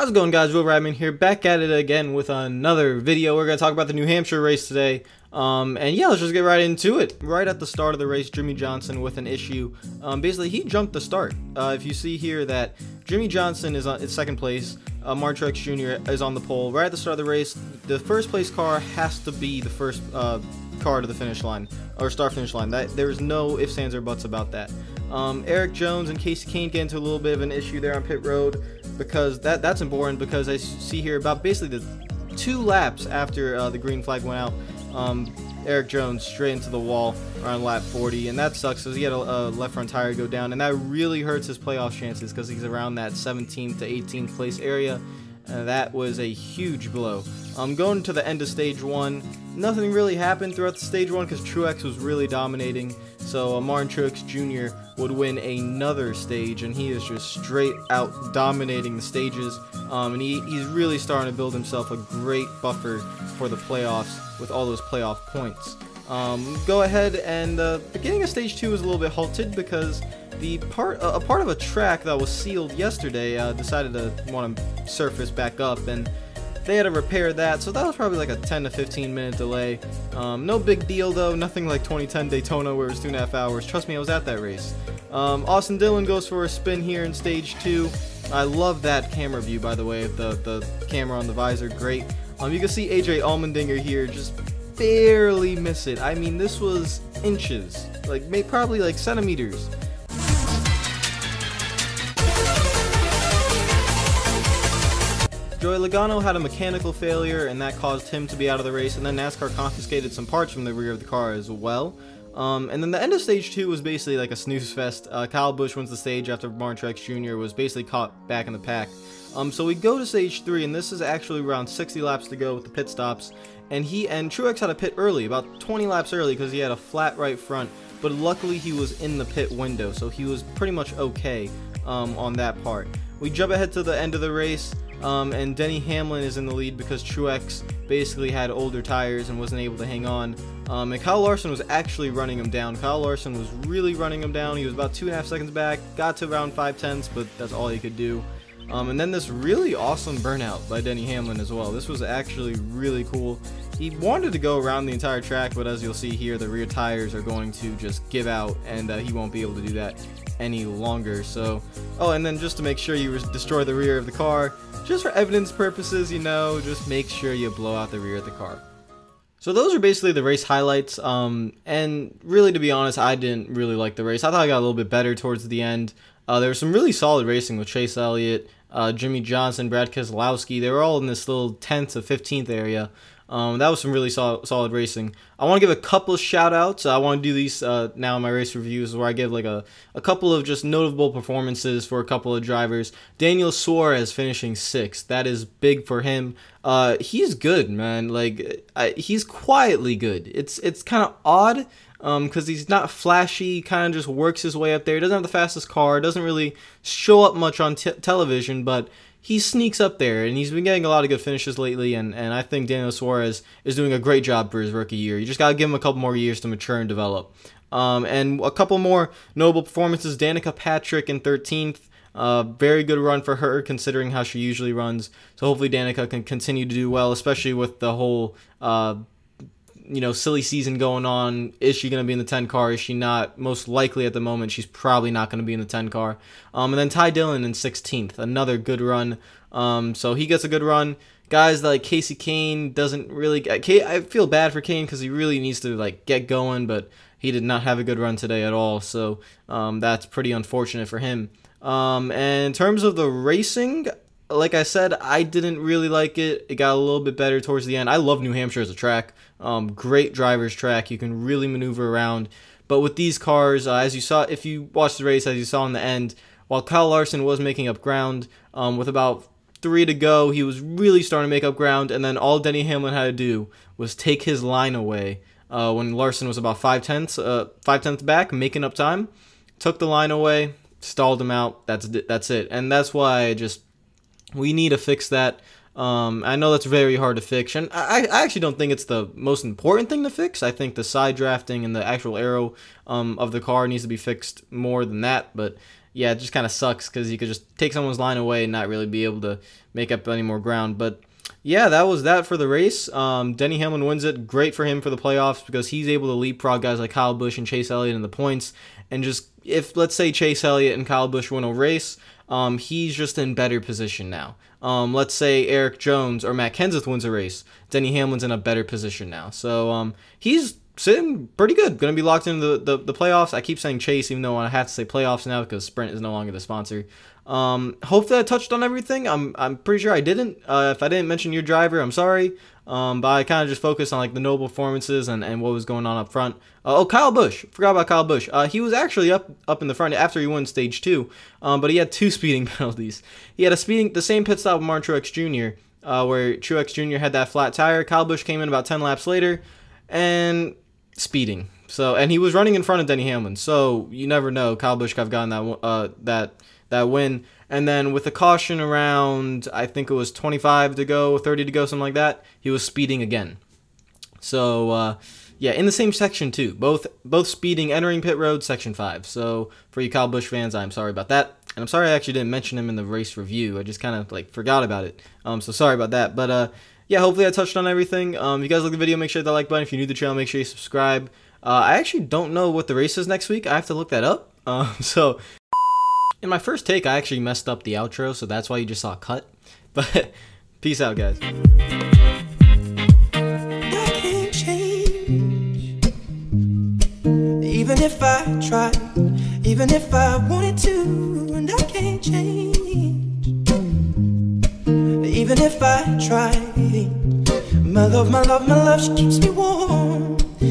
How's it going, guys? RealRadman here, back at it again with another video. We're going to talk about the New Hampshire race today. And yeah, let's just get right into it. Right at the start of the race, Jimmie Johnson with an issue. Basically, he jumped the start. If you see here that Jimmie Johnson is in second place, Martin Truex Jr. is on the pole. Right at the start of the race, the first place car has to be the first car to the finish line, or start-finish line. There's no ifs, ands, or buts about that. Eric Jones and Kasey Kahne get into a little bit of an issue there on pit road, because that's important, because I see here about basically the 2 laps after the green flag went out, Eric Jones straight into the wall around lap 40, and that sucks because he had a left front tire go down, and that really hurts his playoff chances because he's around that 17th to 18th place area, and that was a huge blow. Going to the end of stage 1, nothing really happened throughout the stage 1 because Truex was really dominating, so Martin Truex Jr. would win another stage, and he is just straight out dominating the stages, and he's really starting to build himself a great buffer for the playoffs with all those playoff points. Go ahead, and the beginning of stage 2 was a little bit halted because a part of a track that was sealed yesterday decided to want to surface back up, and they had to repair that, so that was probably like a 10 to 15 minute delay. No big deal though, nothing like 2010 Daytona where it was 2.5 hours. Trust me, I was at that race. Austin Dillon goes for a spin here in stage 2. I love that camera view, by the way, the camera on the visor, great. You can see AJ Allmendinger here just barely miss it. I mean, this was inches, like probably like centimeters. Joey Logano had a mechanical failure, and that caused him to be out of the race, and then NASCAR confiscated some parts from the rear of the car as well. And then the end of stage 2 was basically like a snooze fest. Kyle Busch wins the stage after Martin Truex Jr. was basically caught back in the pack. So we go to stage 3, and this is actually around 60 laps to go with the pit stops, and Truex had to pit early, about 20 laps early, because he had a flat right front, but luckily he was in the pit window, so he was pretty much okay on that part. We jump ahead to the end of the race. And Denny Hamlin is in the lead because Truex basically had older tires and wasn't able to hang on. And Kyle Larson was actually running him down. Kyle Larson was really running him down. He was about 2.5 seconds back, got to around 5/10, but that's all he could do. And then this really awesome burnout by Denny Hamlin as well. This was actually really cool. He wanted to go around the entire track, but as you'll see here, the rear tires are going to just give out, and he won't be able to do that any longer. So, oh, and then just to make sure you destroy the rear of the car, just for evidence purposes, you know, just make sure you blow out the rear of the car. So those are basically the race highlights, and really, to be honest, I didn't really like the race. I thought I got a little bit better towards the end. There was some really solid racing with Chase Elliott, Jimmie Johnson, Brad Keselowski. They were all in this little 10th to 15th area. That was some really solid racing. I want to give a couple of shout outs. I want to do these now in my race reviews, where I give like a couple of just notable performances for a couple of drivers. Daniel Suarez finishing 6th. That is big for him. He's good, man. Like he's quietly good. It's kind of odd because he's not flashy. Kind of just works his way up there. He doesn't have the fastest car. Doesn't really show up much on television, but he sneaks up there, and he's been getting a lot of good finishes lately, and I think Daniel Suarez is doing a great job for his rookie year. You just got to give him a couple more years to mature and develop. And a couple more notable performances. Danica Patrick in 13th. Very good run for her, considering how she usually runs. So hopefully Danica can continue to do well, especially with the whole silly season going on. Is she going to be in the 10 car? Is she not? Most likely at the moment, she's probably not going to be in the 10 car. And then Ty Dillon in 16th. Another good run. So he gets a good run. Guys like Kasey Kahne doesn't really... I feel bad for Kahne because he really needs to like get going, but he did not have a good run today at all. So that's pretty unfortunate for him. And in terms of the racing, like I said, I didn't really like it. It got a little bit better towards the end. I love New Hampshire as a track. Great driver's track. You can really maneuver around. But with these cars, as you saw, if you watched the race, as you saw in the end, while Kyle Larson was making up ground, with about 3 to go, he was really starting to make up ground. And then all Denny Hamlin had to do was take his line away when Larson was about 5/10 back, making up time. Took the line away, stalled him out. That's it. And that's why we need to fix that. I know that's very hard to fix, and I actually don't think it's the most important thing to fix. I think the side drafting and the actual aero of the car needs to be fixed more than that, but yeah, it just kind of sucks because you could just take someone's line away and not really be able to make up any more ground. But yeah, that was that for the race. Denny Hamlin wins it. Great for him for the playoffs because he's able to leapfrog guys like Kyle Busch and Chase Elliott in the points. And just, if let's say Chase Elliott and Kyle Busch win a race, he's just in better position now. Let's say Eric Jones or Matt Kenseth wins a race. Denny Hamlin's in a better position now. So he's sitting pretty good. Going to be locked into the playoffs. I keep saying Chase, even though I have to say playoffs now because Sprint is no longer the sponsor. Hopefully I touched on everything. I'm pretty sure I didn't. If I didn't mention your driver, I'm sorry. But I kind of just focused on like the noble performances and what was going on up front. Oh, Kyle Busch. Forgot about Kyle Busch. He was actually up in the front after he won stage 2. But he had 2 speeding penalties. He had the same pit stop with Martin Truex Jr. Where Truex Jr. had that flat tire. Kyle Busch came in about 10 laps later and speeding. So, and he was running in front of Denny Hamlin. So you never know. Kyle Busch could have gotten that win. And then with the caution around, I think it was 25 to go, 30 to go, something like that, he was speeding again. So, yeah, in the same section too. Both speeding, entering pit road, section 5. So for you Kyle Busch fans, I'm sorry about that. And I'm sorry I actually didn't mention him in the race review. I just kind of like forgot about it. So sorry about that. But yeah, hopefully I touched on everything. If you guys like the video, make sure to hit that like button. If you're new to the channel, make sure you subscribe. I actually don't know what the race is next week. I have to look that up. So in my first take, I actually messed up the outro, so that's why you just saw a cut. But peace out, guys. I can't change. Even if I tried, even if I wanted to, and I can't change. Even if I tried, my love, she keeps me warm.